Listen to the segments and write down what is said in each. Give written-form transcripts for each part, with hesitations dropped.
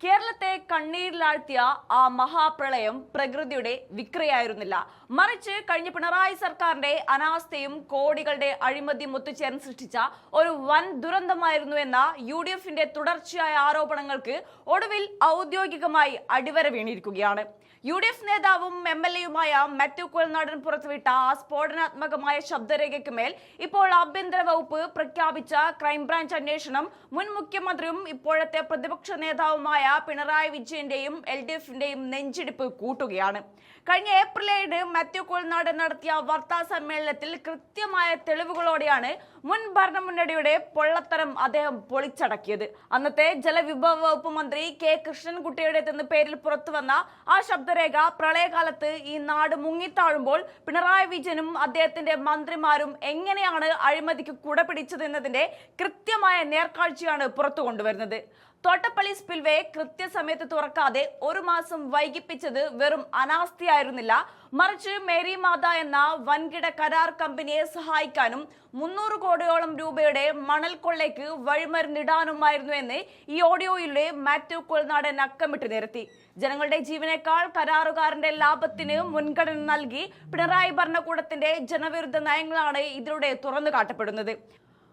കേരളത്തെ കണ്ണീരിലാഴ്ത്തിയ ആ മഹാപ്രളയം പ്രകൃതിയുടെ വിക്രയായിരുന്നില്ല. മറിച്ച് കഴിഞ്ഞ പിണറായി സർക്കാരിന്റെ അനാസ്ഥയും കോടികളുടെ അഴിമതിയും ഒത്തുചേർന്ന് സൃഷ്ടിച്ച ഒരു വൻ ദുരന്തമായിരുന്നു എന്ന UDFന്റെ തുടർച്ചയായ ആരോപണങ്ങൾക്ക് ഒടുവിൽ ഔദ്യോഗികമായി അടിവര വീണിരിക്കുകയാണ്. UDF നേതാവും MLAയുമായ മാത്യു കുഴൽനാടൻ പുറത്തുവിട്ട ആ സ്ഫോടനാത്മകമായ ശബ്ദരേഖയ്ക്ക് മേൽ ഇപ്പോൾ ആഭ്യന്തര വകുപ്പ് പ്രഖ്യാപിച്ച ക്രൈംബ്രാഞ്ച് അന്വേഷണം മുൻ മുഖ്യമന്ത്രിയും ഇപ്പോഴത്തെ പ്രതിപക്ഷ നേതാവുമായ പിണറായി വിജയന്റെയും LDFന്റെയും നെഞ്ചിടിപ്പ് കൂട്ടുകയാണ്. കഴിഞ്ഞ ഏപ്രിൽ 7 മാത്യു കുഴൽനാടൻ നടത്തിയ വാർത്താ സമ്മേളനത്തിൽ കൃത്യമായ തെളിവുകളോടെയാണ് മുൻ ഭരണമുന്നണിയുടെ പൊള്ളത്തരം അദ്ദേഹം പൊളിച്ചടക്കിയത്. അന്നത്തെ ജലവിഭവ വകുപ്പ് മന്ത്രി K കൃഷ്ണൻകുട്ടിയുടേതെന്ന പേരിൽ പുറത്തുവന്ന ആ ശബ്ദരേഖ പ്രളയകാലത്ത് ഈ നാട് മുങ്ങിത്താഴുമ്പോൾ പിണറായി വിജയനും അദ്ദേഹത്തിന്റെ മന്ത്രിമാരും എങ്ങനെയാണ് അഴിമതിക്ക് കുടപിടിച്ചതെന്നതിന്റെ കൃത്യമായ നേർക്കാഴ്ചയാണ് പുറത്തു കൊണ്ടുവരുന്നത്. തോട്ടപ്പള്ളി സ്പിൽവേ കൃത്യസമയത്ത് തുറക്കാതെ ഒരു മാസം വൈകിപ്പിച്ചത് വെറും അനാസ്ഥയായിരുന്നില്ല, മറിച്ച് മേരി മാത എന്ന വൻകിട കരാർ കമ്പനിയെ സഹായിക്കാനും 300 കോടിയോളം രൂപയുടെ മണൽ കൊള്ളയ്ക്ക് വഴിമരുന്നിടാനുമായിരുന്നു എന്ന് ഈ ഓഡിയോയിലൂടെ മാത്യു കുഴൽനാടൻ അക്കമിട്ട് നിരത്തി. ജനങ്ങളുടെ ജീവനേക്കാൾ കരാറുകാരന്റെ ലാഭത്തിന് മുൻഗണന നൽകി പിണറായി ഭരണകൂടത്തിന്റെ ജനവിരുദ്ധ നയങ്ങളാണ് ഇതിലൂടെ തുറന്നു കാട്ടപ്പെടുന്നത്.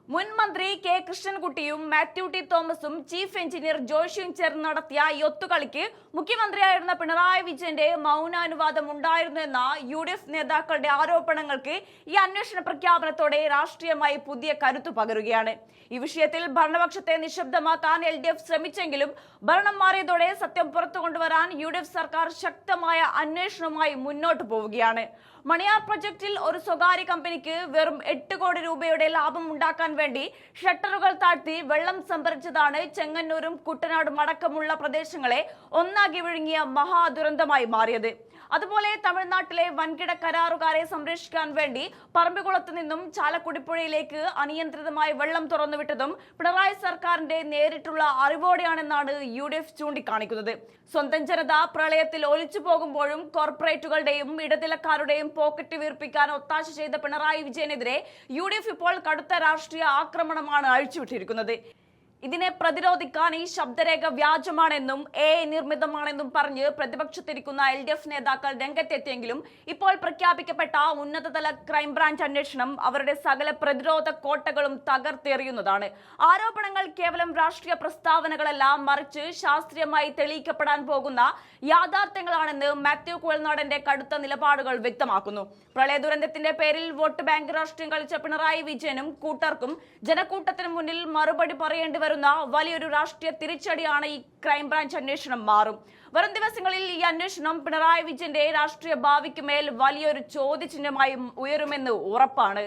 മുൻ മന്ത്രി K കൃഷ്ണൻകുട്ടിയും മാത്യു ടി തോമസും ചീഫ് എഞ്ചിനീയർ ജോഷിയും ചേർന്ന് നടത്തിയ ഈ ഒത്തുകളിക്ക് മുഖ്യമന്ത്രിയായിരുന്ന പിണറായി വിജയന്റെ മൗനാനുവാദം ഉണ്ടായിരുന്നു എന്ന UDF നേതാക്കളുടെ ആരോപണങ്ങൾക്ക് ഈ അന്വേഷണ പ്രഖ്യാപനത്തോടെ രാഷ്ട്രീയമായി പുതിയ കരുത്തു പകരുകയാണ്. ഈ വിഷയത്തിൽ ഭരണപക്ഷത്തെ നിശബ്ദമാക്കാൻ LDF ശ്രമിച്ചെങ്കിലും ഭരണം മാറിയതോടെ സത്യം പുറത്തു കൊണ്ടുവരാൻ UDF സർക്കാർ ശക്തമായ അന്വേഷണവുമായി മുന്നോട്ട് പോവുകയാണ്. മണിയാർ പ്രൊജക്ടിൽ ഒരു സ്വകാര്യ കമ്പനിക്ക് വെറും 8 കോടി രൂപയുടെ ലാഭം ഉണ്ടാക്കാൻ വേണ്ടി ഷട്ടറുകൾ താഴ്ത്തി വെള്ളം സംഭരിച്ചതാണ് ചെങ്ങന്നൂരും കുട്ടനാടും അടക്കമുള്ള പ്രദേശങ്ങളെ ഒന്നാകെ വിഴുങ്ങിയ മഹാദുരന്തമായി മാറിയത്. അതുപോലെ തമിഴ്നാട്ടിലെ വൻകിട കരാറുകാരെ സംരക്ഷിക്കാൻ വേണ്ടി പറമ്പിക്കുളത്ത് നിന്നും ചാലക്കുടിപ്പുഴയിലേക്ക് അനിയന്ത്രിതമായി വെള്ളം തുറന്നുവിട്ടതും പിണറായി സർക്കാരിന്റെ നേരിട്ടുള്ള അറിവോടെയാണെന്നാണ് UDF ചൂണ്ടിക്കാണിക്കുന്നത്. സ്വന്തം ജനത പ്രളയത്തിൽ ഒലിച്ചു പോകുമ്പോഴും കോർപ്പറേറ്റുകളുടെയും ഇടനിലക്കാരുടെയും പോക്കറ്റ് വീർപ്പിക്കാൻ ഒത്താശ ചെയ്ത പിണറായി വിജയനെതിരെ UDF ഇപ്പോൾ കടുത്ത രാഷ്ട്രീയ ആക്രമണമാണ് അഴിച്ചുവിട്ടിരിക്കുന്നത്. ഇതിനെ പ്രതിരോധിക്കാൻ ഈ ശബ്ദരേഖ വ്യാജമാണെന്നും AI നിർമ്മിതമാണെന്നും പറഞ്ഞ് പ്രതിപക്ഷത്തിരിക്കുന്ന LDF നേതാക്കൾ രംഗത്തെത്തിയെങ്കിലും ഇപ്പോൾ പ്രഖ്യാപിക്കപ്പെട്ട ഉന്നതതല ക്രൈംബ്രാഞ്ച് അന്വേഷണം അവരുടെ സകല പ്രതിരോധ കോട്ടകളും തകർത്തെറിയുന്നതാണ്. ആരോപണങ്ങൾ കേവലം രാഷ്ട്രീയ പ്രസ്താവനകളല്ല, മറിച്ച് ശാസ്ത്രീയമായി തെളിയിക്കപ്പെടാൻ പോകുന്ന യാഥാർത്ഥ്യങ്ങളാണെന്ന് മാത്യു കുഴൽനാടന്റെ കടുത്ത നിലപാടുകൾ വ്യക്തമാക്കുന്നു. പ്രളയ ദുരന്തത്തിന്റെ പേരിൽ വോട്ട് ബാങ്ക് രാഷ്ട്രീയം കളിച്ച പിണറായി വിജയനും കൂട്ടർക്കും ജനക്കൂട്ടത്തിന് മുന്നിൽ മറുപടി പറയേണ്ടി വരുന്ന വലിയൊരു രാഷ്ട്രീയ തിരിച്ചടിയാണ് ഈ ക്രൈംബ്രാഞ്ച് അന്വേഷണം മാറും. വരും ദിവസങ്ങളിൽ ഈ അന്വേഷണം പിണറായി വിജയന്റെ രാഷ്ട്രീയ ഭാവിക്ക് മേൽ വലിയൊരു ചോദ്യചിഹ്നമായി ഉയരുമെന്ന് ഉറപ്പാണ്.